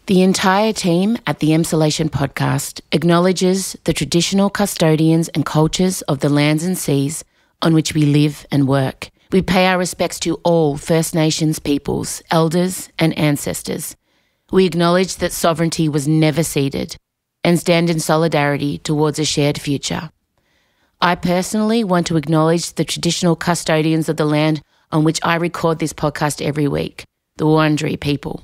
The entire team at the Emsolation podcast acknowledges the traditional custodians and cultures of the lands and seas on which we live and work. We pay our respects to all First Nations peoples, elders and ancestors. We acknowledge that sovereignty was never ceded and stand in solidarity towards a shared future. I personally want to acknowledge the traditional custodians of the land on which I record this podcast every week, the Wurundjeri people.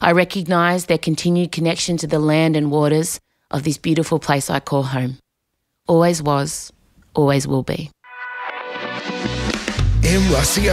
I recognise their continued connection to the land and waters of this beautiful place I call home. Always was, always will be. Encrusted.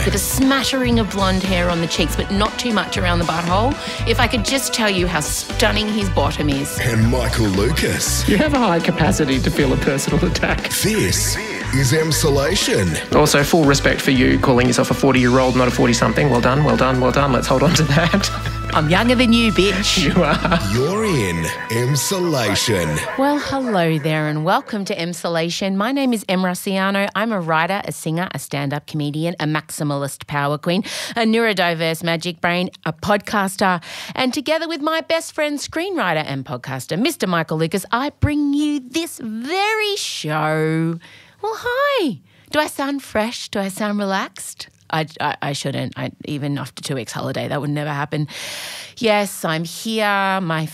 With a smattering of blonde hair on the cheeks, but not too much around the butthole. If I could just tell you how stunning his bottom is. And Michael Lucas. You have a high capacity to feel a personal attack. This is Emsolation. Also, full respect for you calling yourself a 40-year-old, not a 40-something. Well done, well done, well done. Let's hold on to that. I'm younger than you, bitch. You are. You're in Emsolation. Well, hello there and welcome to Emsolation. My name is Encrusted. I'm a writer, a singer, a stand-up comedian, a maximalist power queen, a neurodiverse magic brain, a podcaster, and together with my best friend, screenwriter and podcaster, Mr. Michael Lucas, I bring you this very show. Well, hi. Do I sound fresh? Do I sound relaxed? I shouldn't. Even after 2 weeks holiday, that would never happen. Yes, I'm here. My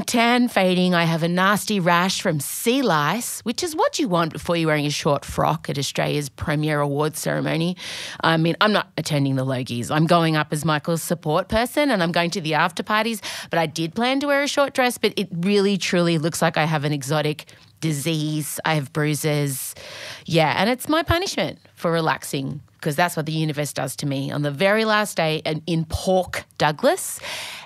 tan fading. I have a nasty rash from sea lice, which is what you want before you're wearing a short frock at Australia's premier awards ceremony. I mean, I'm not attending the Logies. I'm going up as Michael's support person and I'm going to the after parties, but I did plan to wear a short dress, but it really, truly looks like I have an exotic disease. I have bruises. Yeah, and it's my punishment for relaxing, because that's what the universe does to me on the very last day in Pork Douglas.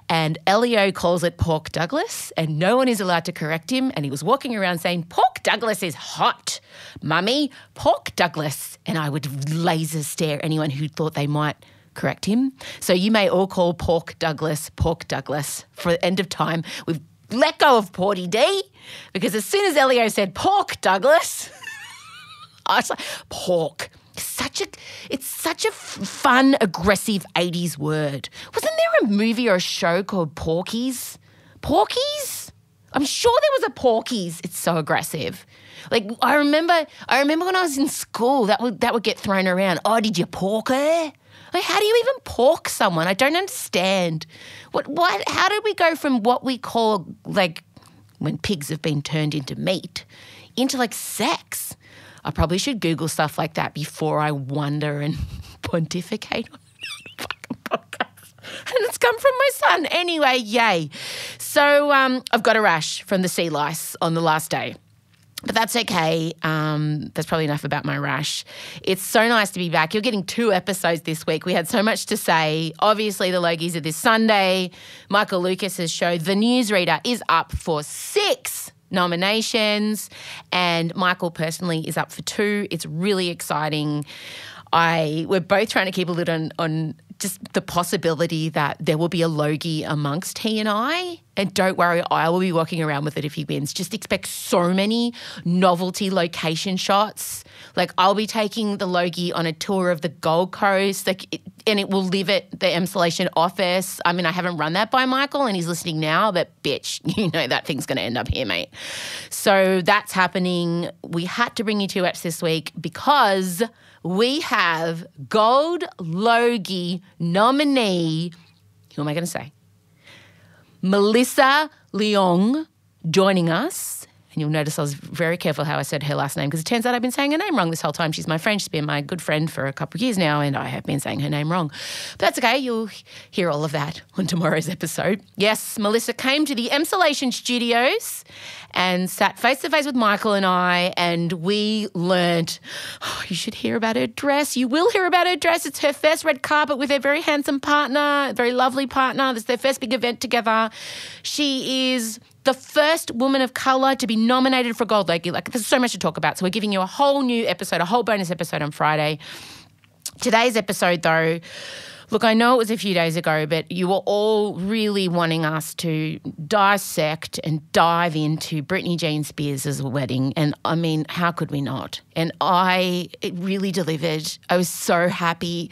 And Elio calls it Pork Douglas and no one is allowed to correct him. And he was walking around saying, Pork Douglas is hot, mummy, Pork Douglas. And I would laser stare anyone who thought they might correct him. So you may all call Pork Douglas for the end of time. We've let go of Porty D because as soon as Elio said Pork Douglas, I was like, pork. It's such a fun, aggressive 80s word. Wasn't there a movie or a show called Porky's? Porky's? I'm sure there was a Porky's. It's so aggressive. Like I remember when I was in school, that would get thrown around. Oh, did you pork her? Like, how do you even pork someone? I don't understand. How did we go from what we call, like, when pigs have been turned into meat, into, like, sex? I probably should Google stuff like that before I wonder and pontificate on a fucking podcast. And it's come from my son. Anyway, yay. So I've got a rash from the sea lice on the last day. But that's okay. That's probably enough about my rash. It's so nice to be back. You're getting 2 episodes this week. We had so much to say. Obviously, the Logies are this Sunday. Michael Lucas's show, The Newsreader, is up for 6 nominations and Michael personally is up for 2. It's really exciting. We're both trying to keep a lid on just the possibility that there will be a Logie amongst he and I. And don't worry, I will be walking around with it if he wins. Just expect so many novelty location shots. Like I'll be taking the Logie on a tour of the Gold Coast, and it will live at the Emsolation office. I mean, I haven't run that by Michael and he's listening now, but bitch, you know that thing's going to end up here, mate. So that's happening. We had to bring you 2 eps this week because we have Gold Logie nominee, who am I going to say? Melissa Leong joining us. And you'll notice I was very careful how I said her last name because it turns out I've been saying her name wrong this whole time. She's my friend. She's been my good friend for a couple of years now and I have been saying her name wrong. But that's okay. You'll hear all of that on tomorrow's episode. Yes, Melissa came to the Emsolation studios and sat face-to-face with Michael and I and we learnt, you should hear about her dress. You will hear about her dress. It's her first red carpet with her very handsome partner, a very lovely partner. This is their first big event together. She is the first woman of colour to be nominated for a Gold Logie. Like, there's so much to talk about. So we're giving you a whole new episode, a whole bonus episode on Friday. Today's episode, though, Look, I know it was a few days ago, but you were all really wanting us to dissect and dive into Britney Jean Spears' wedding. And, I mean, how could we not? And it really delivered. I was so happy.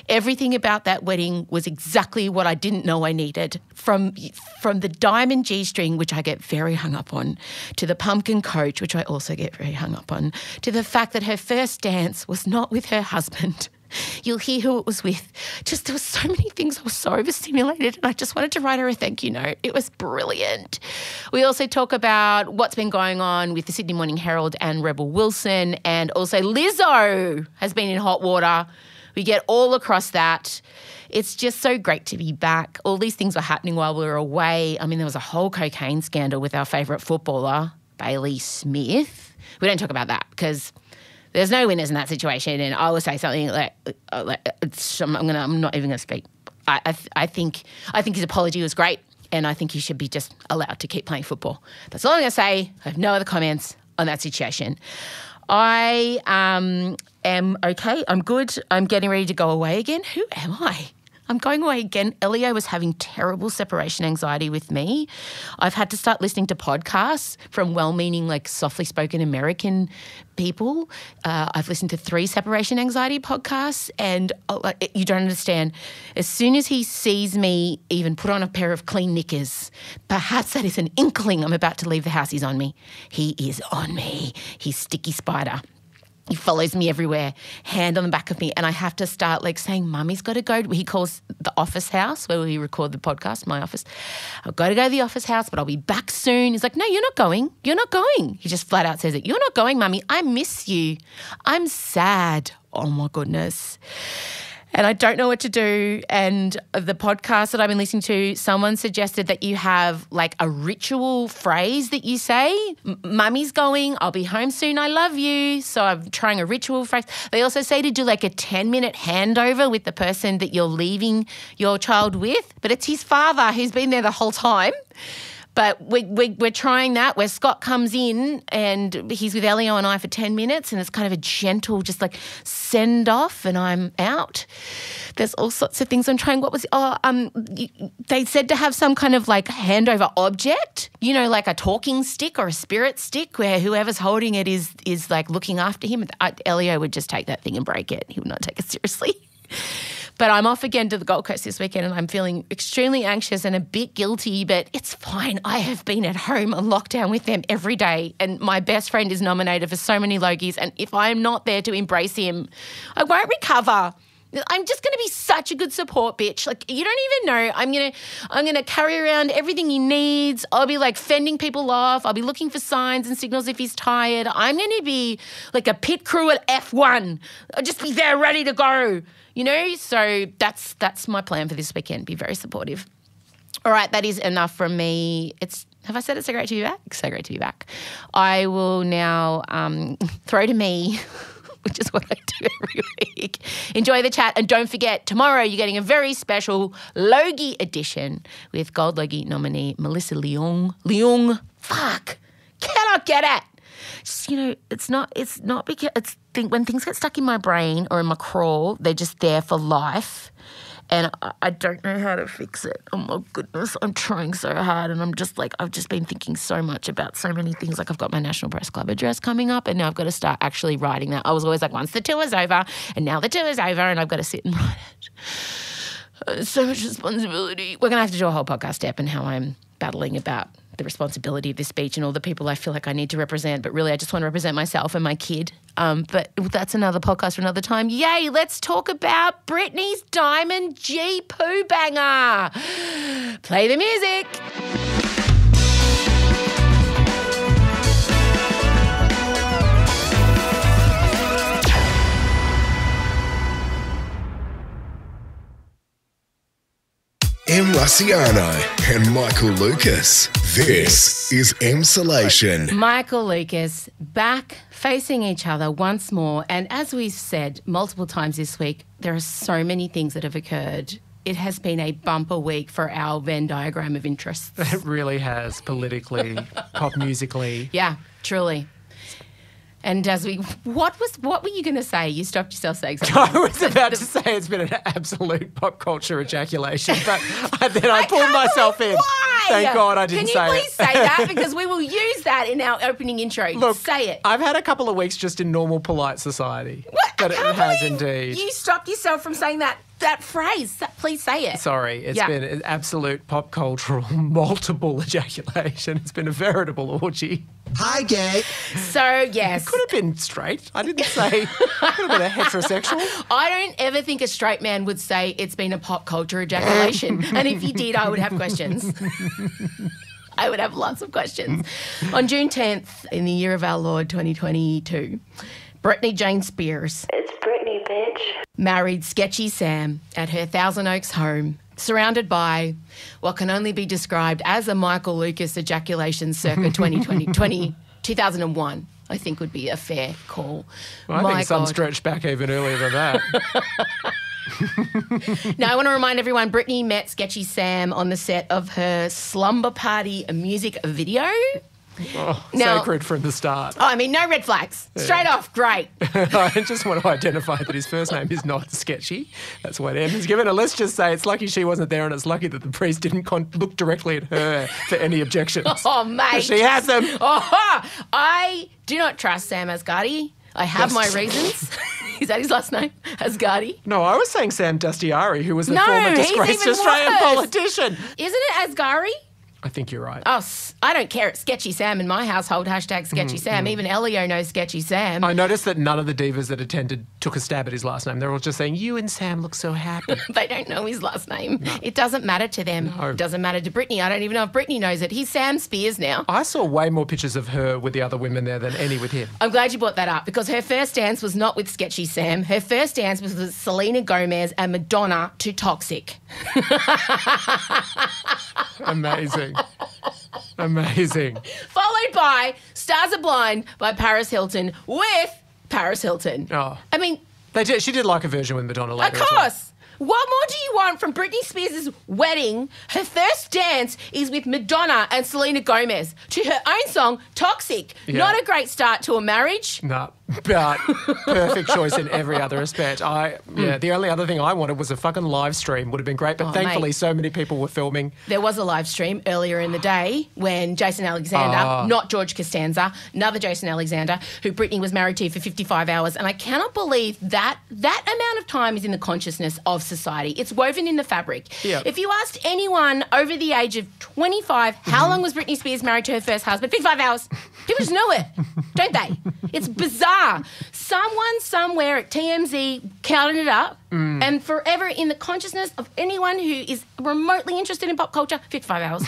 Everything about that wedding was exactly what I didn't know I needed. From the diamond G-string, which I get very hung up on, to the pumpkin coach, which I also get very hung up on, to the fact that her first dance was not with her husband. You'll hear who it was with. Just there were so many things. I was so overstimulated and I just wanted to write her a thank you note. It was brilliant. We also talk about what's been going on with the Sydney Morning Herald and Rebel Wilson, and also Lizzo has been in hot water. We get all across that. It's just so great to be back. All these things were happening while we were away. I mean, there was a whole cocaine scandal with our favourite footballer, Bailey Smith. We don't talk about that because there's no winners in that situation, and I will say something like I'm not even going to speak. I think his apology was great, and I think he should be just allowed to keep playing football. That's all I'm going to say. I have no other comments on that situation. I am okay. I'm good. I'm getting ready to go away again. Who am I? I'm going away again. Elio was having terrible separation anxiety with me. I've had to start listening to podcasts from well-meaning, like softly spoken American people. I've listened to 3 separation anxiety podcasts, and you don't understand. As soon as he sees me even put on a pair of clean knickers, perhaps that is an inkling I'm about to leave the house. He's on me. He is on me. He's sticky spider. He follows me everywhere, hand on the back of me, and I have to start like saying, Mummy's got to go. He calls the office house where we record the podcast, my office. I've got to go to the office house, but I'll be back soon. He's like, no, you're not going. You're not going. He just flat out says it. You're not going, Mummy. I miss you. I'm sad. Oh, my goodness. And I don't know what to do. And the podcast that I've been listening to, someone suggested that you have like a ritual phrase that you say. Mummy's going, I'll be home soon, I love you. So I'm trying a ritual phrase. They also say to do like a 10-minute handover with the person that you're leaving your child with. But it's his father who's been there the whole time. But we're trying that where Scott comes in and he's with Elio and I for 10 minutes and it's kind of a gentle just like send off and I'm out. There's all sorts of things I'm trying. They said to have some kind of like handover object, you know, like a talking stick or a spirit stick where whoever's holding it is like looking after him. Elio would just take that thing and break it. He would not take it seriously. But I'm off again to the Gold Coast this weekend and I'm feeling extremely anxious and a bit guilty, but it's fine. I have been at home on lockdown with them every day and my best friend is nominated for so many Logies, and if I am not there to embrace him, I won't recover. I'm just going to be such a good support bitch. Like, you don't even know. I'm gonna carry around everything he needs. I'll be like fending people off. I'll be looking for signs and signals if he's tired. I'm going to be like a pit crew at F1. I'll just be there ready to go. You know, so that's my plan for this weekend. Be very supportive. All right, that is enough from me. Have I said it's so great to be back? So great to be back. I will now throw to me, which is what I do every week. Enjoy the chat and don't forget, tomorrow you're getting a very special Logie edition with Gold Logie nominee Melissa Leung. Fuck, cannot get it. Just, you know, it's not because when things get stuck in my brain or in my crawl, they're just there for life. And I don't know how to fix it. Oh, my goodness. I'm trying so hard and I'm just like, I've just been thinking so much about so many things. Like I've got my National Press Club address coming up and now I've got to start actually writing that. I was always like, once the tour's over, and now the tour's over and I've got to sit and write it. So much responsibility. We're going to have to do a whole podcast step and how I'm battling about the responsibility of this speech and all the people I feel like I need to represent, but really I just want to represent myself and my kid. But that's another podcast for another time. Yay, let's talk about Britney's Diamond G Poo Banger. Play the music. M. Rusciano and Michael Lucas. This is Emsolation. Michael Lucas back facing each other once more. And as we've said multiple times this week, there are so many things that have occurred. It has been a bumper week for our Venn diagram of interests. It really has, politically, pop musically. Yeah, truly. And what were you going to say? You stopped yourself saying something. I was about to say it's been an absolute pop culture ejaculation, but then I pulled myself in. Why? Thank God I didn't say it. Can you please say that? Because we will use that in our opening intro. Look, say it. I've had a couple of weeks just in normal, polite society. What? But I it can't has believe indeed. You stopped yourself from saying that phrase. Please say it. Sorry, it's been an absolute pop cultural multiple ejaculation. It's been a veritable orgy. Hi, gay. So, yes. Could have been straight. I didn't say could have been a heterosexual. I don't ever think a straight man would say it's been a pop culture ejaculation. And if you did, I would have questions. I would have lots of questions. On June 10th, in the year of our Lord 2022, Brittany Jane Spears. It's Brittany, bitch. Married Sketchy Sam at her Thousand Oaks home, surrounded by what can only be described as a Michael Lucas ejaculation circa 2001, I think would be a fair call. Well, I think some stretched back even earlier than that. Now, I want to remind everyone, Brittany met Sketchy Sam on the set of her Slumber Party music video. Sacred from the start. Oh, I mean, no red flags. Straight off, great. I just want to identify that his first name is not Sketchy. That's what Em has given her. Let's just say it's lucky she wasn't there and it's lucky that the priest didn't look directly at her for any objections. Oh, mate. She has them. Oh, I do not trust Sam Asghari. I have my reasons. Is that his last name? Asghari? No, I was saying Sam Dastiari, who was the No, former he's disgraced even Australian worse. politician. Isn't it Asghari? I think you're right. Oh, I don't care. It's Sketchy Sam in my household. Hashtag Sketchy Sam. Even Elio knows Sketchy Sam. I noticed that none of the divas that attended took a stab at his last name. They're all just saying, you and Sam look so happy. They don't know his last name. No. It doesn't matter to them. No. It doesn't matter to Brittany. I don't even know if Brittany knows it. He's Sam Spears now. I saw way more pictures of her with the other women there than any with him. I'm glad you brought that up because her first dance was not with Sketchy Sam. Her first dance was with Selena Gomez and Madonna to Toxic. Amazing. Amazing. Followed by Stars Are Blind by Paris Hilton with Paris Hilton. Oh. I mean... She did like a version with Madonna later. Of course. What more do you want from Britney Spears' wedding? Her first dance is with Madonna and Selena Gomez to her own song, Toxic. Yeah. Not a great start to a marriage. No, but perfect choice in every other aspect. The only other thing I wanted was a fucking live stream. Would have been great, but thankfully so many people were filming. There was a live stream earlier in the day when Jason Alexander, not George Costanza, another Jason Alexander, who Britney was married to for 55 hours, and I cannot believe that amount of time is in the consciousness of society. It's woven in the fabric. Yep. If you asked anyone over the age of 25, how long was Britney Spears married to her first husband? 55 hours. People just know it, don't they? It's bizarre. Someone somewhere at TMZ counted it up and forever in the consciousness of anyone who is remotely interested in pop culture, 55 hours.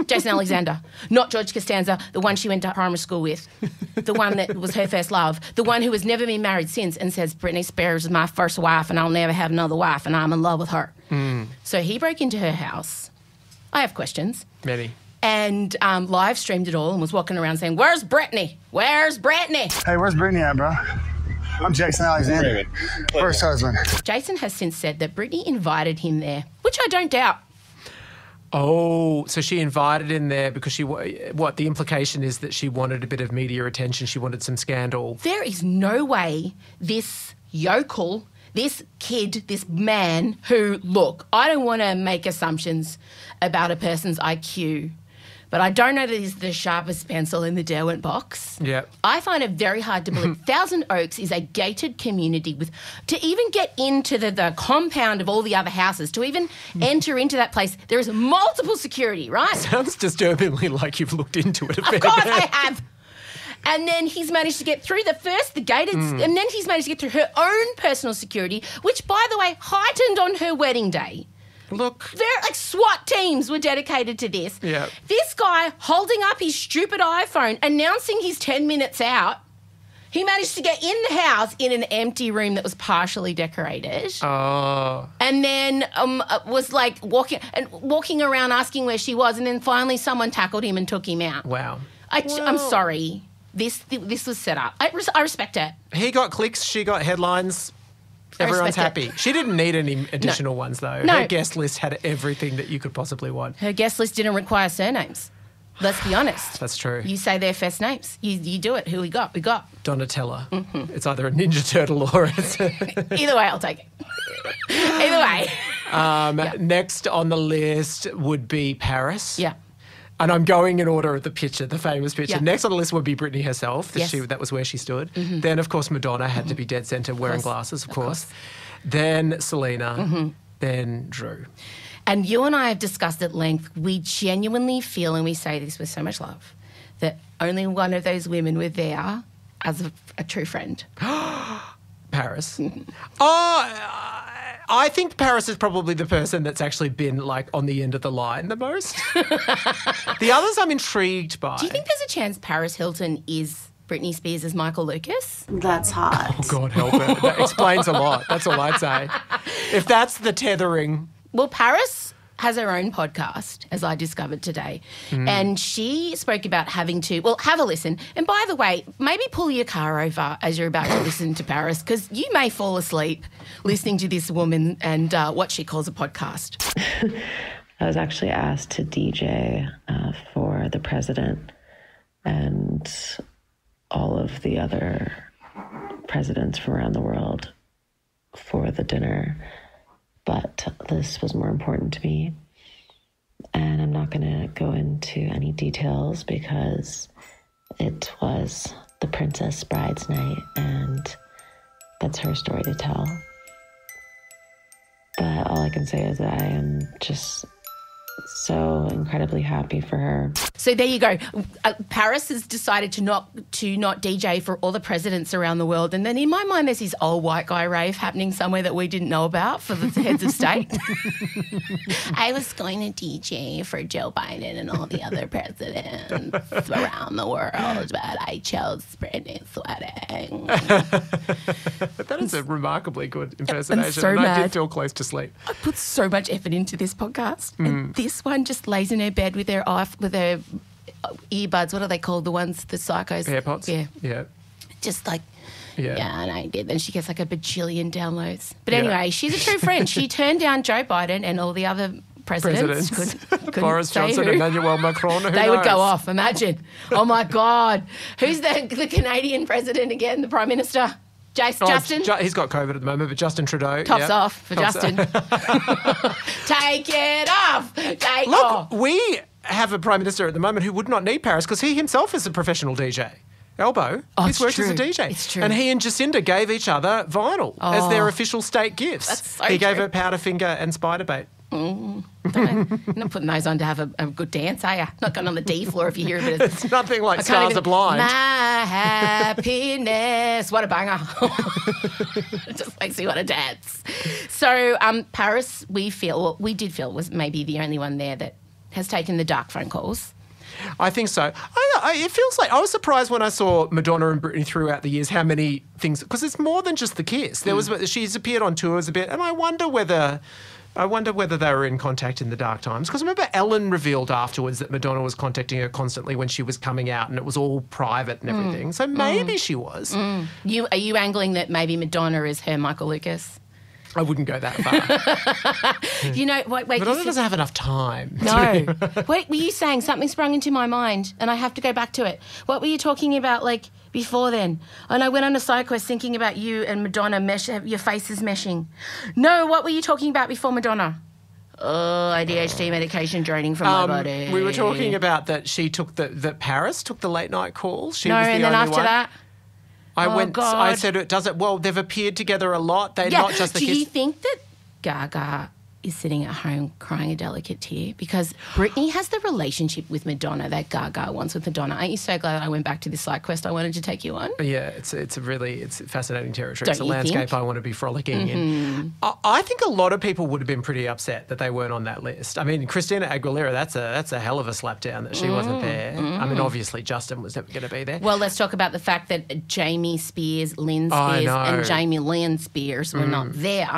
Jason Alexander, not George Costanza, the one she went to primary school with, the one that was her first love, the one who has never been married since and says, Britney Spears is my first wife and I'll never have another wife and I'm in love with her. So he broke into her house. I have questions. Many. And live streamed it all and was walking around saying, where's Brittany? Where's Brittany? Hey, where's Brittany at, bro? I'm Jason Alexander, first husband. Jason has since said that Brittany invited him there, which I don't doubt. Oh, so she invited him there because the implication is that she wanted a bit of media attention, she wanted some scandal. There is no way this yokel, this kid, this man who, look, I don't want to make assumptions about a person's IQ, but I don't know that he's the sharpest pencil in the Derwent box. Yeah. I find it very hard to believe. Thousand Oaks is a gated community to even get into the compound of all the other houses, to even enter into that place, there is multiple security, right? Sounds disturbingly like you've looked into it a bit. Of course I have. And then he's managed to get through the gated, and then he's managed to get through her own personal security, which, by the way, heightened on her wedding day. Look. SWAT teams were dedicated to this. Yeah. This guy holding up his stupid iPhone, announcing he's 10 minutes out. He managed to get in the house in an empty room that was partially decorated. Oh. And then was like walking around asking where she was, and then finally someone tackled him and took him out. Wow. I'm sorry. This was set up. I respect it. He got clicks, she got headlines. Everyone's happy. She didn't need any additional ones, though. No. Her guest list had everything that you could possibly want. Her guest list didn't require surnames. Let's be honest. That's true. You say their first names. You do it. Who we got? We got. Donatella. It's either a Ninja Turtle or it's Either way, I'll take it. Either way. Next on the list would be Paris. Yeah. And I'm going in order of the picture, the famous picture. Yeah. Next on the list would be Britney herself. Yes. That was where she stood. Then, of course, Madonna had to be dead centre, wearing glasses, of course. Then Selena. Then Drew. And you and I have discussed at length, we genuinely feel, and we say this with so much love, that only one of those women were there as a true friend. Paris. I think Paris is probably the person that's actually been like on the end of the line the most. The others I'm intrigued by. Do you think there's a chance Paris Hilton is Britney Spears as Michael Lucas? That's hot. Oh, God help it. That explains a lot. That's all I'd say. If that's the tethering. Well, Paris has her own podcast, as I discovered today. And she spoke about having to, well, have a listen. And by the way, maybe pull your car over as you're about to listen to Paris, because you may fall asleep listening to this woman and what she calls a podcast. I was actually asked to DJ for the president and all of the other presidents from around the world for the dinner. But this was more important to me. And I'm not going to go into any details because it was the Princess Bride's night and that's her story to tell. But all I can say is that I am just so incredibly happy for her. So there you go. Paris has decided to not DJ for all the presidents around the world. And then in my mind, there's this old white guy rave happening somewhere that we didn't know about for the heads of state. I was going to DJ for Joe Biden and all the other presidents around the world, but I chose Britney Sweating. But that is a remarkably good impersonation. so and I mad. did feel close to sleep. I put so much effort into this podcast. And this one just lays in her bed with her earbuds. What are they called? The ones, the psychos? AirPods? Yeah. Yeah. Just like, Yeah. yeah, and I did. Then she gets like a bajillion downloads. But Yeah. anyway, she's a true friend. She turned down Joe Biden and all the other presidents. Couldn't Boris say Johnson, who. Emmanuel Macron. Who They would knows? go off, imagine. Oh, my God. Who's the Canadian president again, the Prime Minister? Justin? He's got COVID at the moment, but Justin Trudeau. Tops yeah. off for Tops Justin. Take it off. Take Look, off. we have a Prime Minister at the moment who would not need Paris because he himself is a professional DJ. Elbow. Oh, He's it's worked as a true. DJ. It's true. And he and Jacinda gave each other vinyl as their official state gifts. That's so he gave true. her Powderfinger and Spiderbait. You're not putting those on to have a good dance, are you? Not going on the D floor if you hear a bit of... It's nothing like I can't Stars even- Are Blind. My happiness. What a banger. It just makes me want to dance. So Paris, we did feel was maybe the only one there that has taken the dark phone calls. I think so. It feels like I was surprised when I saw Madonna and Britney throughout the years how many things, because it's more than just the kiss. There was she's appeared on tours a bit, and I wonder whether they were in contact in the dark times. Because I remember Ellen revealed afterwards that Madonna was contacting her constantly when she was coming out, and it was all private and everything. So maybe she was. Are you angling that maybe Madonna is her Michael Lucas? I wouldn't go that far. You know, wait. Madonna doesn't have enough time. No. Wait, were you saying something sprung into my mind and I have to go back to it? What were you talking about like before then? And I went on a side quest thinking about you and Madonna, your faces meshing. No, what were you talking about before Madonna? Oh, ADHD medication draining from my body. We were talking about that she took that Paris took the late night calls. She No, was the and then only after one. that? I God. said, does it? Well, they've appeared together a lot. They're not just the Do kiss. you think that Gaga is sitting at home crying a delicate tear? Because Britney has the relationship with Madonna that Gaga wants with Madonna. Aren't you so glad I went back to this side quest I wanted to take you on? Yeah, it's fascinating territory. Don't It's a you landscape think? I want to be frolicking in. I think a lot of people would have been pretty upset that they weren't on that list. I mean, Christina Aguilera, that's a hell of a slapdown that she wasn't there. I mean, obviously Justin was never going to be there. Well, let's talk about the fact that Jamie Spears, Lynn I Spears, know. and Jamie Lynn Spears were not there.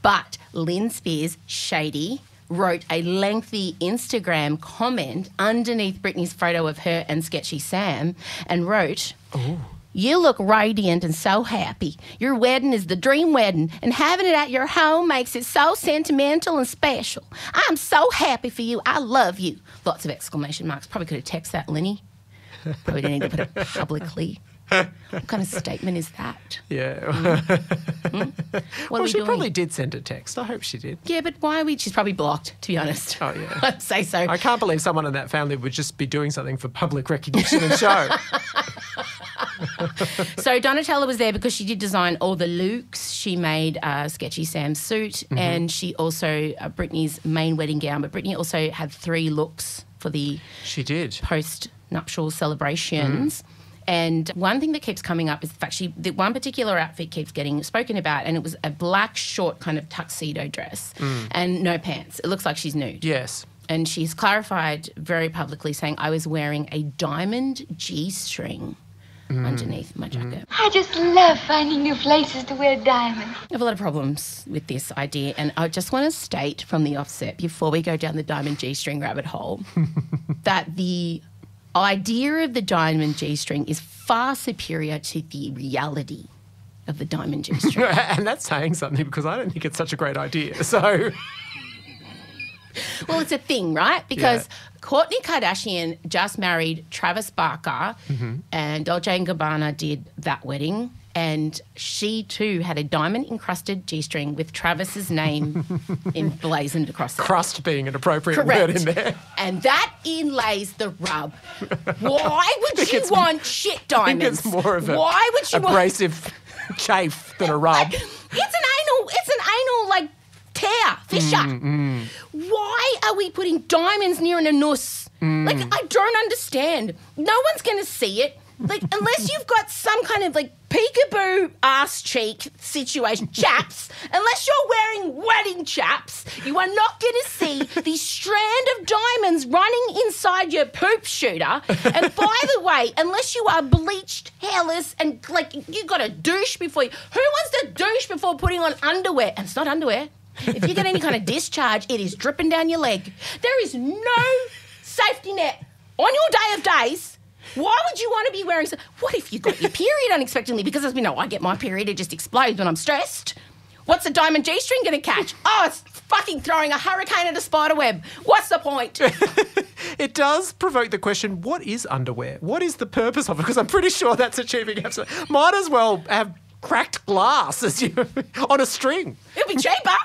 But Lynn Spears, shady, wrote a lengthy Instagram comment underneath Britney's photo of her and Sketchy Sam and wrote, You look radiant and so happy. Your wedding is the dream wedding, and having it at your home makes it so sentimental and special. I'm so happy for you. I love you. Lots of exclamation marks. Probably could have texted that, Lenny. Probably didn't need to put it publicly. What kind of statement is that? Yeah. What are we she doing? probably did send a text. I hope she did. Yeah, but why are we? She's probably blocked, to be honest. Oh, yeah. I'd say so. I can't believe someone in that family would just be doing something for public recognition and show. So Donatella was there because she did design all the looks. She made Sketchy Sam's suit and she also, Britney's main wedding gown, but Britney also had 3 looks for the She did. post-nuptial celebrations. And one thing that keeps coming up is the fact the one particular outfit keeps getting spoken about, and it was a black short kind of tuxedo dress and no pants. It looks like she's nude. Yes. And she's clarified very publicly saying, I was wearing a diamond G-string underneath my jacket. I just love finding new places to wear diamonds. I have a lot of problems with this idea, and I just want to state from the offset, before we go down the diamond G-string rabbit hole, that the idea of the diamond G-string is far superior to the reality of the diamond G-string. And that's saying something because I don't think it's such a great idea. So, Well, it's a thing, right? Because Kourtney Kardashian just married Travis Barker and Dolce & Gabbana did that wedding. And she too had a diamond-encrusted G-string with Travis's name emblazoned across it. crust being an appropriate word in there. And that inlays the rub. Why would you want shit diamonds? I think it's more of a Why would you abrasive chafe than a rub. It's an anal like tear, fissure. Why are we putting diamonds near an anus? Like, I don't understand. No one's going to see it. Like, unless you've got some kind of like peekaboo ass cheek situation, chaps, unless you're wearing wedding chaps, you are not going to see the strand of diamonds running inside your poop shooter. And by the way, unless you are bleached, hairless, and like you got a douche before you. Who wants to douche before putting on underwear? And it's not underwear. If you get any kind of discharge, it is dripping down your leg. There is no safety net on your day of days. Why would you want to be wearing... What if you got your period unexpectedly? Because as we know, I get my period, it just explodes when I'm stressed. What's a diamond G-string going to catch? Oh, it's fucking throwing a hurricane at a spider web. What's the point? It does provoke the question, what is underwear? What is the purpose of it? Because I'm pretty sure that's achieving absolute... Might as well have cracked glass as you on a string. It'll be cheaper.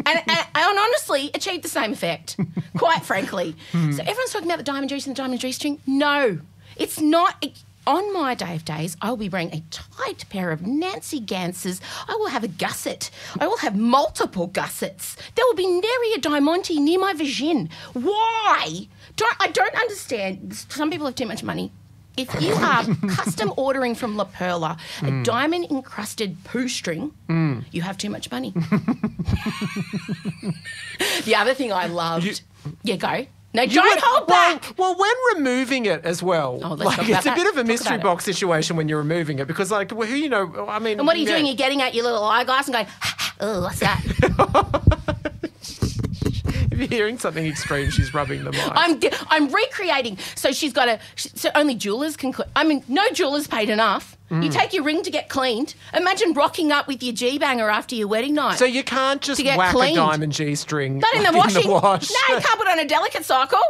and honestly, achieve the same effect, quite frankly. So everyone's talking about the diamond G-string and the diamond G-string. No. It's not. On my day of days, I will be wearing a tight pair of Nancy Ganses. I will have a gusset. I will have multiple gussets. There will be nary a diamante near my vagin. Why? I don't understand. Some people have too much money. If you are custom ordering from La Perla a diamond-encrusted poo string, you have too much money. The other thing I loved... Yeah, go. No, don't hold back. Well, when removing it as well, it's a bit of a mystery box situation when you're removing it because, like, well, you know, I mean... And what are you doing? You're getting out your little eyeglass and going, oh, what's that? If you're hearing something extreme, she's rubbing them off. I'm recreating. So she's got so only jewellers can... no jewellers paid enough. You take your ring to get cleaned. Imagine rocking up with your G-banger after your wedding night. So you can't just whack cleaned. a diamond G-string Not in the washing. In the wash. No, you can't put on a delicate cycle.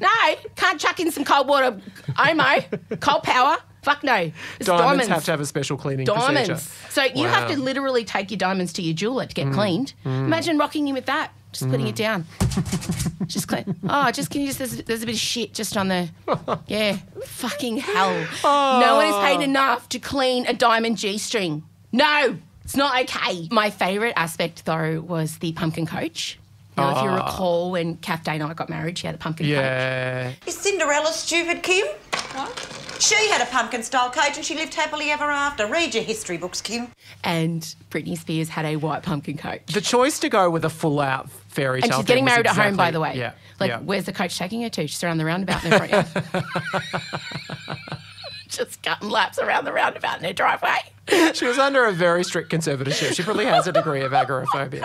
No, can't chuck in some cold water, Omo, cold power. Fuck no. It's diamonds. Have to have a special cleaning procedure. So you have to literally take your diamonds to your jeweller to get cleaned. Imagine rocking in with that. Just putting it down. Just clean. Oh, there's a bit of shit just on the... Yeah. Fucking hell. No one is paid enough to clean a diamond G-string. No, it's not okay. My favourite aspect, though, was the pumpkin coach. Now, if you recall when Kath Day and I got married, she had a pumpkin coach. Is Cinderella stupid, Kim? What? She had a pumpkin-style coach and she lived happily ever after. Read your history books, Kim. And Britney Spears had a white pumpkin coach. The choice to go with a full-out fairy tale. And she's getting married at home, by the way. Yeah. Where's the coach taking her to? Just around the roundabout in her front yard. Just cutting laps around the roundabout in her driveway. She was under a very strict conservatorship. She probably has a degree of agoraphobia.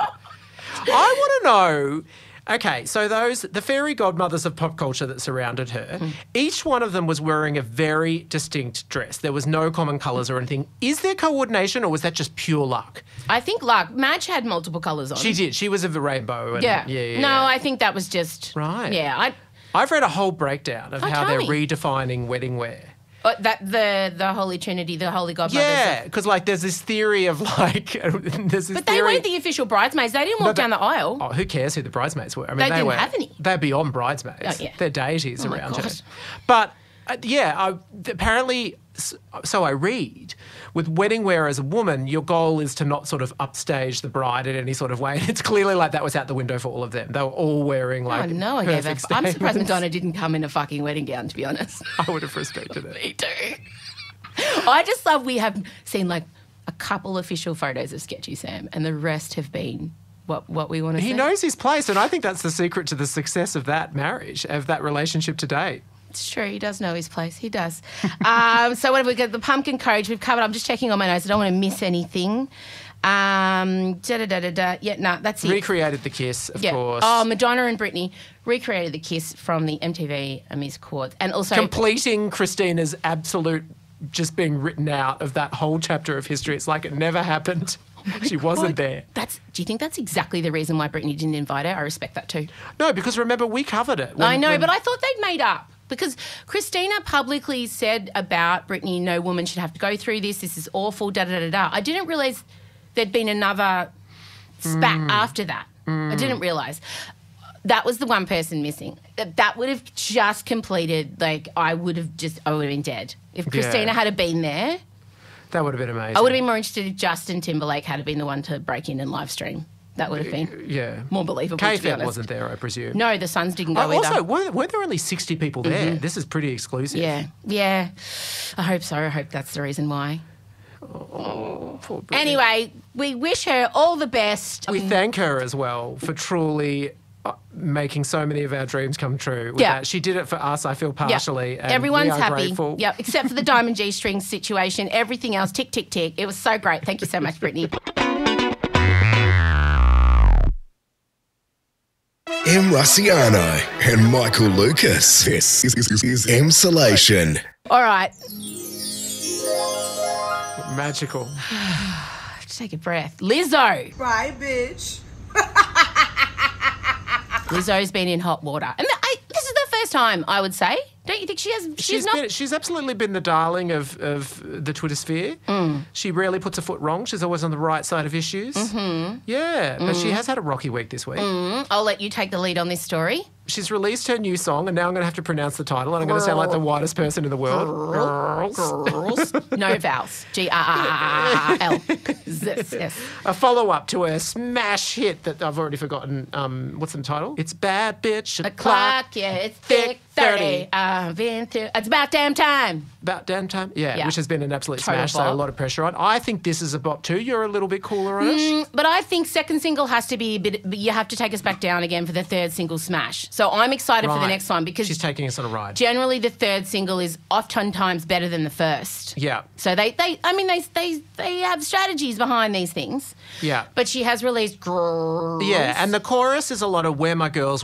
I want to know, Okay, so the fairy godmothers of pop culture that surrounded her, each one of them was wearing a very distinct dress. There was no common colours or anything. Is there coordination or was that just pure luck? I think luck. Madge had multiple colours on. She did. She was of a rainbow. And yeah. No, I think that was just... Right. Yeah. I've read a whole breakdown of how they're tell me. redefining wedding wear. That the Holy Trinity, the Holy Godmothers. Yeah, because there's this theory of But they weren't the official bridesmaids. They didn't walk down the aisle. Oh, who cares who the bridesmaids were? I mean, They didn't have any. They're beyond bridesmaids. Oh, yeah. They're deities my around her. God. But apparently, so I read, with wedding wear as a woman, your goal is to not sort of upstage the bride in any sort of way. And it's clearly like that was out the window for all of them. They were all wearing like. Oh, no, I gave up. perfect I'm surprised statements. Madonna didn't come in a fucking wedding gown, to be honest. I would have respected it. Me too. I just love we have seen like a couple official photos of Sketchy Sam and the rest have been what we want to see. He knows his place, and I think that's the secret to the success of that marriage, of that relationship to date. It's true. He does know his place. He does. So what have we got? The pumpkin courage we've covered. I'm just checking on my notes. I don't want to miss anything. Yeah, no, that's it. Recreated the kiss, of course. Oh, Madonna and Britney recreated the kiss from the MTV Music Awards. And also... Completing Christina's absolute just being written out of that whole chapter of history. It's like it never happened. She wasn't there. Do you think that's exactly the reason why Britney didn't invite her? I respect that too. No, because remember, we covered it. I know, but I thought they'd made up. Because Christina publicly said about Britney, no woman should have to go through this. This is awful, da-da-da-da. I didn't realise there'd been another spat after that. I didn't realise. That was the one person missing. That would have just completed, I would have been dead. If Christina had been there... That would have been amazing. I would have been more interested if Justin Timberlake had been the one to break in and live stream. That would have been more believable, to be K-Fed honest. wasn't there, I presume. No, the Suns didn't go either. Also, weren't there only 60 people there? This is pretty exclusive. Yeah. I hope so. I hope that's the reason why. Oh, poor Britney. Anyway, we wish her all the best. We thank her as well for truly making so many of our dreams come true. With that. She did it for us, I feel, partially. And everyone's we are happy. Grateful. Yep, except for the Diamond G-string situation. Everything else, tick, tick, tick. It was so great. Thank you so much, Brittany. M. Russiano and Michael Lucas. This is Emsolation. All right. Magical. Take a breath. Lizzo. Right, bitch. Lizzo's been in hot water. And this is the first time, I would say. Don't you think she has? She's absolutely been the darling of the Twitter sphere. She rarely puts a foot wrong. She's always on the right side of issues. Mm-hmm. Yeah, but she has had a rocky week this week. I'll let you take the lead on this story. She's released her new song, and now I'm going to have to pronounce the title, and I'm going to sound like the whitest person in the world. Girls. No vowels. G-R-R-R-L. Yes. A follow-up to a smash hit that I've already forgotten. What's the title? It's Bad Bitch O'Clock. Yeah, it's thick 30. I've been through. It's about damn time. About damn time? Yeah, which has been an absolute Total smash, bop. so a lot of pressure on. I think this is a bop too. You're a little bit cooler on it. But I think second single has to be a bit... You have to take us back down again for the third single smash. So I'm excited for the next one because... She's taking us on a ride. Generally, the third single is oftentimes better than the first. Yeah. So they have strategies behind these things. Yeah. But she has released Girls. Yeah, and the chorus is a lot of where my girls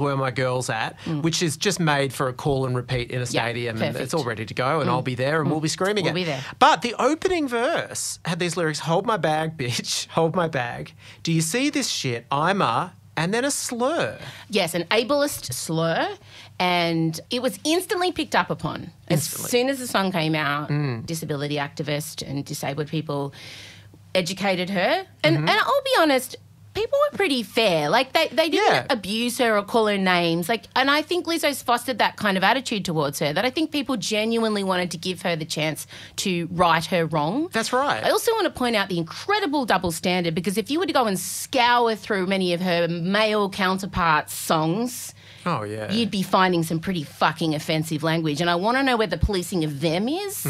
at, which is just made for a call and repeat in a stadium. And it's all ready to go, and I'll be there, and we'll be screaming it. We'll be there. But the opening verse had these lyrics, hold my bag, bitch, hold my bag. Do you see this shit? I'm a... And then a slur. Yes, an ableist slur. And it was instantly picked up upon. As soon as the song came out, disability activist and disabled people educated her. And I'll be honest, people were pretty fair. Like, they didn't abuse her or call her names. And I think Lizzo's fostered that kind of attitude towards her, that I think people genuinely wanted to give her the chance to right her wrong. That's right. I also want to point out the incredible double standard, because if you were to go and scour through many of her male counterparts' songs... Oh, yeah. You'd be finding some pretty fucking offensive language. And I want to know where the policing of them is.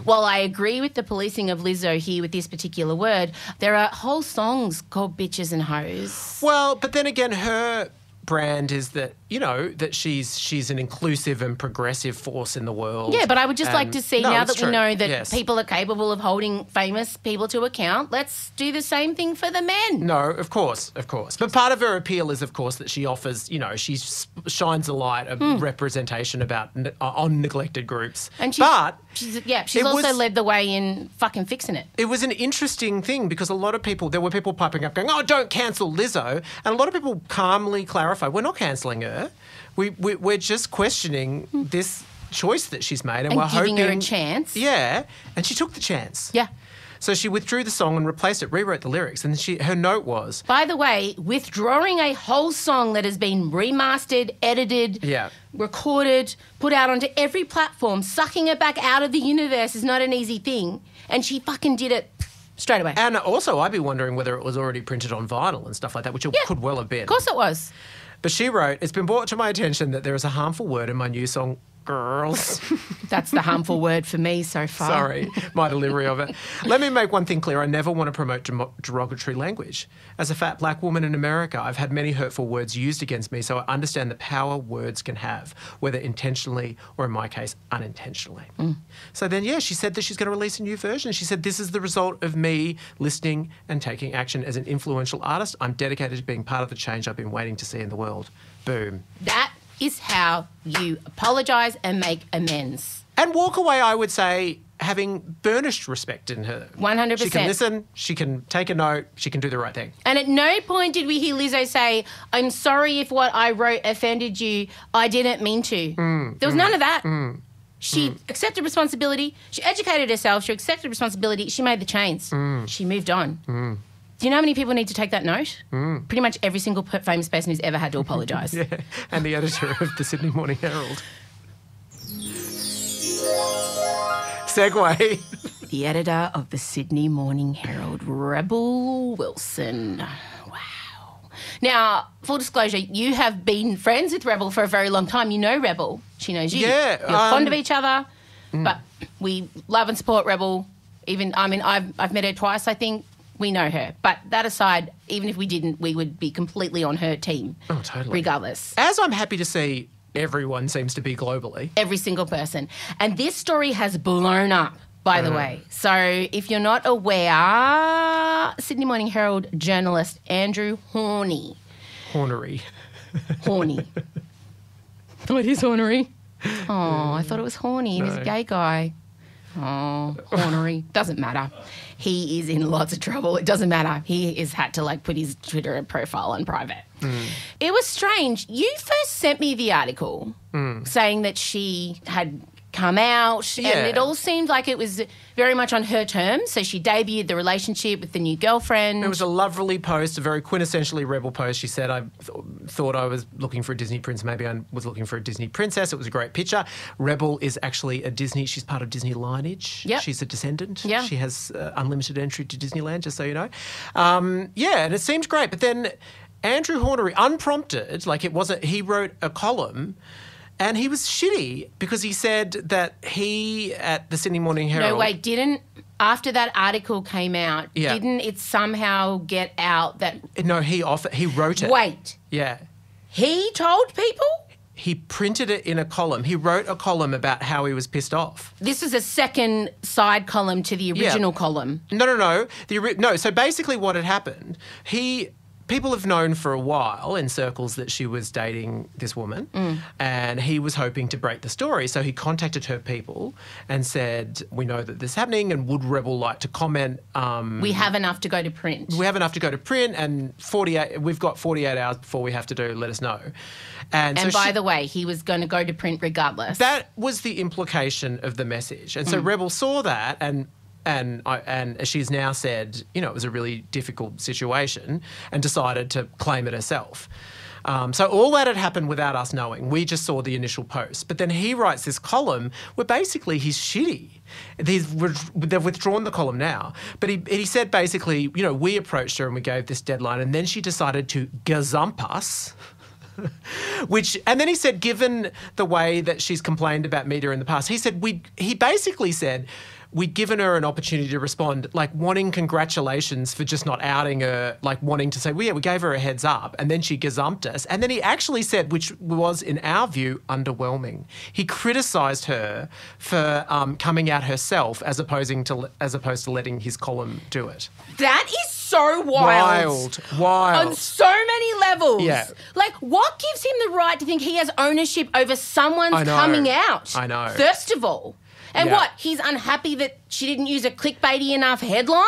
While I agree with the policing of Lizzo here with this particular word, there are whole songs called Bitches and Hoes. Well, but then again, her brand is that, that she's an inclusive and progressive force in the world. Yeah, but I would just like to see, now that we know that yes. people are capable of holding famous people to account, let's do the same thing for the men. No, of course. But part of her appeal is, of course, that she offers, she shines a light of representation about on neglected groups. And she's also led the way in fucking fixing it. It was an interesting thing because there were people piping up going, oh, don't cancel Lizzo. And a lot of people calmly clarified, we're not cancelling her. We're just questioning this choice that she's made. And we're giving hoping her a chance. Yeah. And she took the chance. Yeah. So she withdrew the song and replaced it, rewrote the lyrics. And her note was... By the way, withdrawing a whole song that has been remastered, edited, recorded, put out onto every platform, sucking it back out of the universe is not an easy thing. And she fucking did it straight away. And also, I'd be wondering whether it was already printed on vinyl and stuff like that, which it could well have been. Of course it was. But she wrote, it's been brought to my attention that there is a harmful word in my new song, Girls. That's the harmful word for me so far. Sorry, my delivery of it. Let me make one thing clear. I never want to promote derogatory language. As a fat black woman in America, I've had many hurtful words used against me, so I understand the power words can have, whether intentionally or, in my case, unintentionally. So then, she said that she's going to release a new version. She said, this is the result of me listening and taking action. As an influential artist, I'm dedicated to being part of the change I've been waiting to see in the world. Boom. That is how you apologise and make amends. And walk away, I would say, having burnished respect in her. 100%. She can listen, she can take a note, she can do the right thing. And at no point did we hear Lizzo say, I'm sorry if what I wrote offended you. I didn't mean to. There was none of that. She accepted responsibility. She educated herself. She accepted responsibility. She made the change. She moved on. Do you know how many people need to take that note? Pretty much every single famous person who's ever had to apologise. And the editor of the Sydney Morning Herald. Segue. The editor of the Sydney Morning Herald, Rebel Wilson. Wow. Now, full disclosure, you have been friends with Rebel for a very long time. You know Rebel. She knows you. Yeah. You're fond of each other, but we love and support Rebel. I've met her twice, I think. We know her. But that aside, even if we didn't, we would be completely on her team. Oh, totally. Regardless. As I'm happy to see everyone seems to be globally. Every single person. And this story has blown up, by the way. So if you're not aware, Sydney Morning Herald journalist Andrew Horny. Hornery. Horny. Oh, it is Hornery. Oh, I thought it was Horny. He's a gay guy. Oh, Hornery. Doesn't matter. He is in lots of trouble. It doesn't matter. He has had to put his Twitter profile on private. It was strange. You first sent me the article saying that she had come out and it all seemed like it was very much on her terms. So she debuted the relationship with the new girlfriend. It was a lovely post, a very quintessentially Rebel post. She said, I thought I was looking for a Disney prince. Maybe I was looking for a Disney princess. It was a great picture. Rebel is actually she's part of Disney lineage. Yep. She's a descendant. Yeah. She has unlimited entry to Disneyland, just so you know. And it seemed great. But then Andrew Hornery, unprompted, he wrote a column. And he was shitty because he said that he, at the Sydney Morning Herald... No, wait, after that article came out, didn't it somehow get out that... No, he wrote it. Wait. Yeah. He told people? He printed it in a column. He wrote a column about how he was pissed off. This is a second side column to the original column. No. No, so basically what had happened, people have known for a while in circles that she was dating this woman and he was hoping to break the story. So he contacted her people and said, we know that this is happening and would Rebel like to comment? We have enough to go to print. We have enough to go to print and we've got 48 hours before we have to do, let us know. And by the way, he was going to go to print regardless. That was the implication of the message. And so Rebel saw that and she's now said, it was a really difficult situation and decided to claim it herself. So all that had happened without us knowing. We just saw the initial post. But then he writes this column where basically he's shitty. They've withdrawn the column now. But he said basically, we approached her and we gave this deadline and then she decided to gazump us. And then he said, given the way that she's complained about media in the past, he basically said, we'd given her an opportunity to respond, like wanting congratulations for just not outing her, like wanting to say, well, yeah, we gave her a heads up. And then she gazumped us. And then he actually said, which was, in our view, underwhelming. He criticised her for coming out herself as opposed to letting his column do it. That is so wild. Wild. On so many levels. Yeah. Like, what gives him the right to think he has ownership over someone's coming out? I know. First of all. And what, he's unhappy that she didn't use a clickbaity enough headline?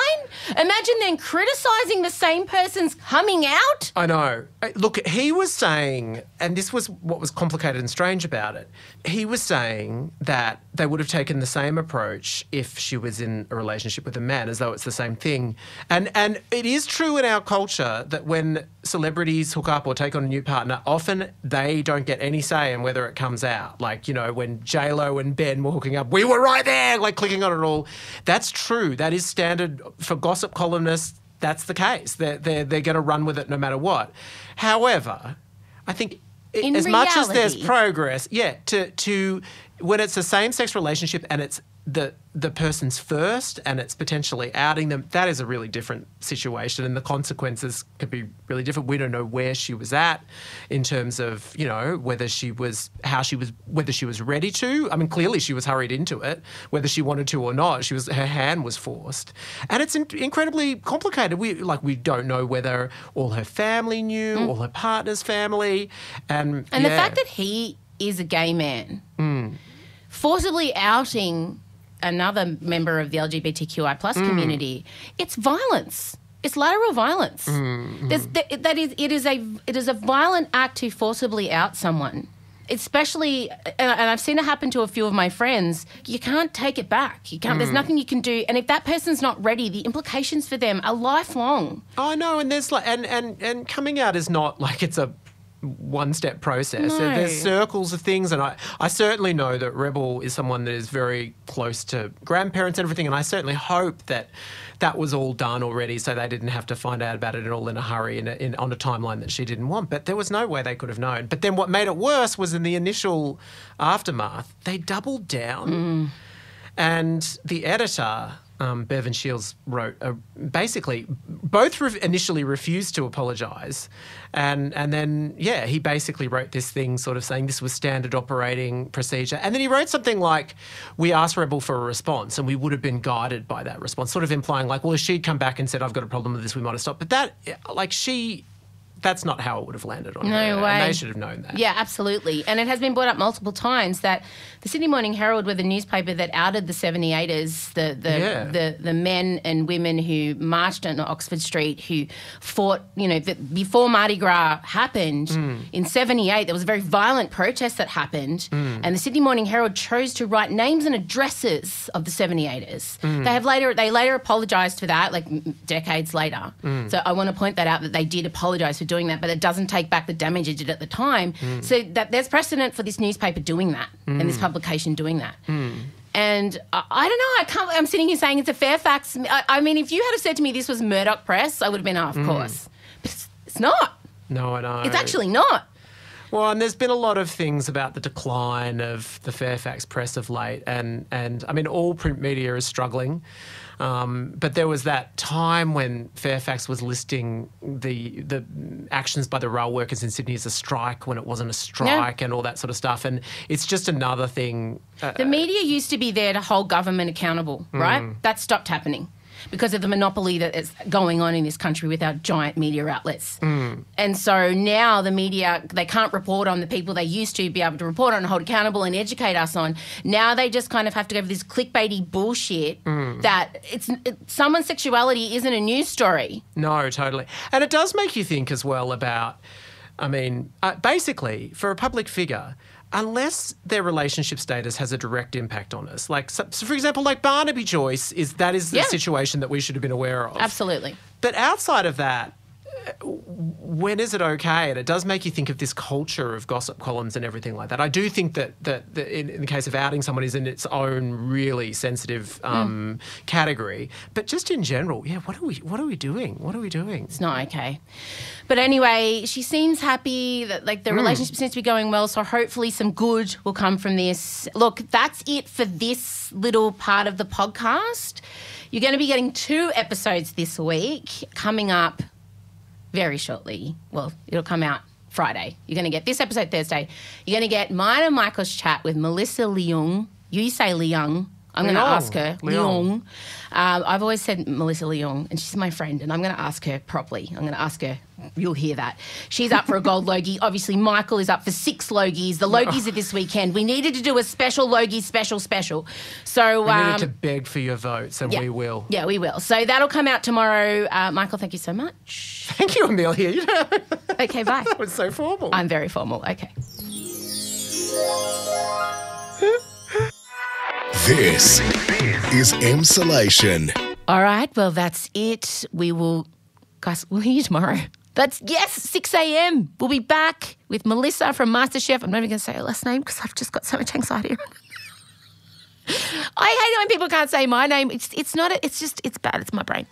Imagine then criticising the same person's coming out. I know. Look, he was saying, and this was what was complicated and strange about it, he was saying that they would have taken the same approach if she was in a relationship with a man, as though it's the same thing. And it is true in our culture that when celebrities hook up or take on a new partner, often they don't get any say in whether it comes out. Like, you know, when J-Lo and Ben were hooking up, we were right there, like clicking on it all. That's true. That is standard for gossip columnists. That's the case. They're going to run with it no matter what. However, I think as much as there's progress, to when it's a same-sex relationship and it's the person's first and it's potentially outing them, that is a really different situation, and the consequences could be really different. We don't know where she was at in terms of, you know, whether she was ready to. I mean, clearly she was hurried into it, whether she wanted to or not. Her hand was forced. And it's incredibly complicated. We don't know whether all her family knew, all her partner's family. And the fact that he is a gay man, forcibly outing another member of the LGBTQI plus community, it's violence. It's lateral violence. It is a violent act to forcibly out someone. Especially, and I've seen it happen to a few of my friends. You can't take it back. You can't. There's nothing you can do. And if that person's not ready, the implications for them are lifelong. I know, and there's and coming out is not like it's a one-step process. No. There's circles of things, and I certainly know that Rebel is someone that is very close to grandparents and everything, and I certainly hope that was all done already so they didn't have to find out about it all in a hurry on a timeline that she didn't want. But there was no way they could have known. But then what made it worse was in the initial aftermath, they doubled down. And the editor, Bevan Shields, wrote, basically, both initially refused to apologise. And then, he basically wrote this thing sort of saying this was standard operating procedure. And then he wrote something like, we asked Rebel for a response and we would have been guided by that response, sort of implying like, well, if she'd come back and said, I've got a problem with this, we might have stopped. But that's not how it would have landed on her. No way. And they should have known that. Yeah, absolutely. And it has been brought up multiple times that the Sydney Morning Herald were the newspaper that outed the 78ers, the men and women who marched on Oxford Street, who fought, before Mardi Gras happened in 78, there was a very violent protest that happened, and the Sydney Morning Herald chose to write names and addresses of the 78ers. They later apologised for that, like decades later. So I want to point that out, that they did apologise for doing that, but it doesn't take back the damage it did at the time. So that there's precedent for this newspaper doing that and this publication doing that. And I don't know, I'm sitting here saying it's a Fairfax. I mean, if you had said to me this was Murdoch Press, I would have been, of course. But it's not. No, I know. It's actually not. Well, and there's been a lot of things about the decline of the Fairfax Press of late, and I mean, all print media is struggling. But there was that time when Fairfax was listing the actions by the rail workers in Sydney as a strike when it wasn't a strike and all that sort of stuff. And it's just another thing. The media used to be there to hold government accountable, right? That stopped happening because of the monopoly that is going on in this country with our giant media outlets. And so now the media, they can't report on the people they used to be able to report on and hold accountable and educate us on. Now they just kind of have to go for this clickbaity bullshit that someone's sexuality isn't a news story. No, totally. And it does make you think as well about, I mean, basically, for a public figure, unless their relationship status has a direct impact on us. Like, so for example, like Barnaby Joyce, that is the situation that we should have been aware of. Absolutely. But outside of that, when is it okay? And it does make you think of this culture of gossip columns and everything like that. I do think that in the case of outing someone is in its own really sensitive category. But just in general, what are we doing? What are we doing? It's not okay. But anyway, she seems happy that the relationship seems to be going well. So hopefully some good will come from this. Look, that's it for this little part of the podcast. You're going to be getting 2 episodes this week coming up very shortly. Well, it'll come out Friday. You're going to get this episode Thursday. You're going to get mine and Michael's chat with Melissa Leung. You say Leung. I'm going to ask her. Leung. I've always said Melissa Leung, and she's my friend, and I'm going to ask her properly. I'm going to ask her. You'll hear that. She's up for a gold Logie. Obviously, Michael is up for 6 Logies. The Logies are this weekend. We needed to do a special Logie special. So we needed to beg for your votes, and we will. Yeah, we will. So that'll come out tomorrow. Michael, thank you so much. Thank you, Amelia. Okay, bye. That was so formal. I'm very formal. Okay. This is Emsolation. All right, well, that's it. Guys, we'll hear you tomorrow. 6 a.m. We'll be back with Melissa from MasterChef. I'm not even going to say her last name because I've just got so much anxiety. I hate it when people can't say my name. It's bad. It's my brain.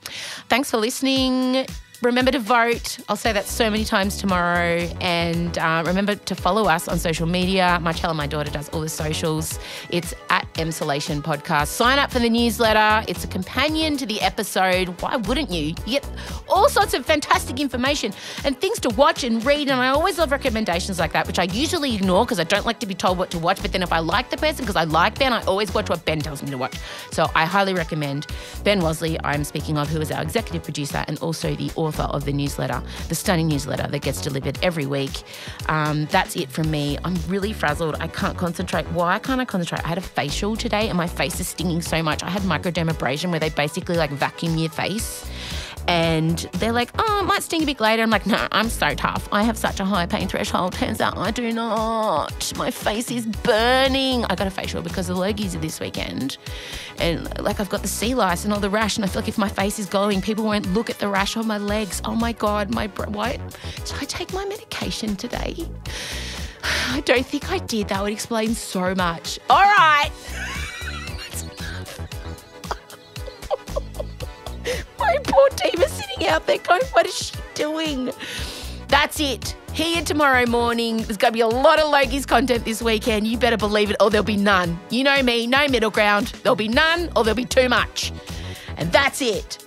Thanks for listening. Remember to vote. I'll say that so many times tomorrow. And remember to follow us on social media. Marcella, my daughter, does all the socials. It's at Emsolation Podcast. Sign up for the newsletter. It's a companion to the episode. Why wouldn't you? You get all sorts of fantastic information and things to watch and read. And I always love recommendations like that, which I usually ignore because I don't like to be told what to watch. But then if I like the person, because I like Ben, I always watch what Ben tells me to watch. So I highly recommend Ben Wosley, I'm speaking of, who is our executive producer and also the author of the newsletter, the stunning newsletter that gets delivered every week. That's it from me. I'm really frazzled. I can't concentrate. Why can't I concentrate? I had a facial today and my face is stinging so much. I had microdermabrasion where they basically vacuum your face. And they're like, it might sting a bit later. I'm like, no, I'm so tough. I have such a high pain threshold. Turns out I do not. My face is burning. I got a facial because the Logies are this weekend. And I've got the sea lice and all the rash. And I feel like if my face is glowing, people won't look at the rash on my legs. Oh my God, why? Did I take my medication today? I don't think I did. That would explain so much. All right. My poor team is sitting out there going, what is she doing? That's it. Here tomorrow morning. There's going to be a lot of Logies content this weekend. You better believe it, or there'll be none. You know me, no middle ground. There'll be none or there'll be too much. And that's it.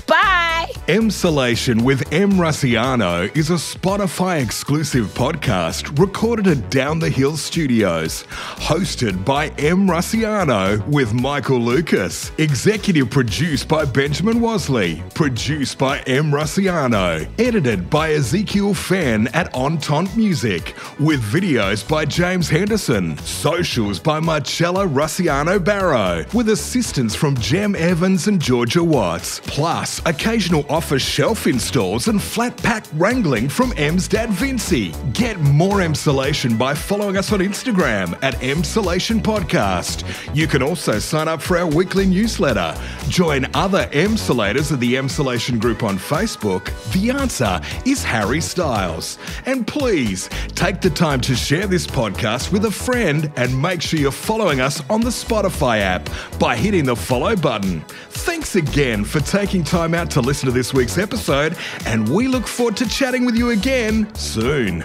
Bye. Emsolation with Em Russiano is a Spotify exclusive podcast recorded at Down the Hill Studios. Hosted by Em Russiano with Michael Lucas. Executive produced by Benjamin Wosley. Produced by Em Russiano. Edited by Ezekiel Fenn at Entente Music. With videos by James Henderson. Socials by Marcella Russiano Barrow. With assistance from Jem Evans and Georgia Watts. Plus, occasional office shelf installs and flat pack wrangling from Em's dad Vincey. Get more Emsolation by following us on Instagram at Emsolation Podcast. You can also sign up for our weekly newsletter. Join other Emsolators of the Emsolation group on Facebook. The answer is Harry Styles. And please take the time to share this podcast with a friend and make sure you're following us on the Spotify app by hitting the follow button. Thanks again for taking time out to listen to this week's episode, and we look forward to chatting with you again soon.